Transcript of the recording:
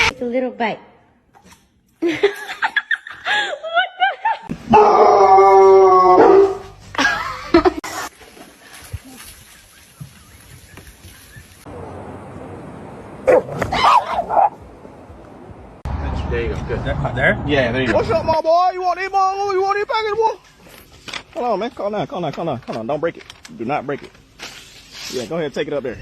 It's a little bite. There you go. Good. There? Yeah, there you go. What's up, my boy? You want this, boy? You want this package, boy? Hold on, man. Calm down, calm down, calm down. Calm down. Don't break it. Do not break it. Yeah, go ahead and take it up there.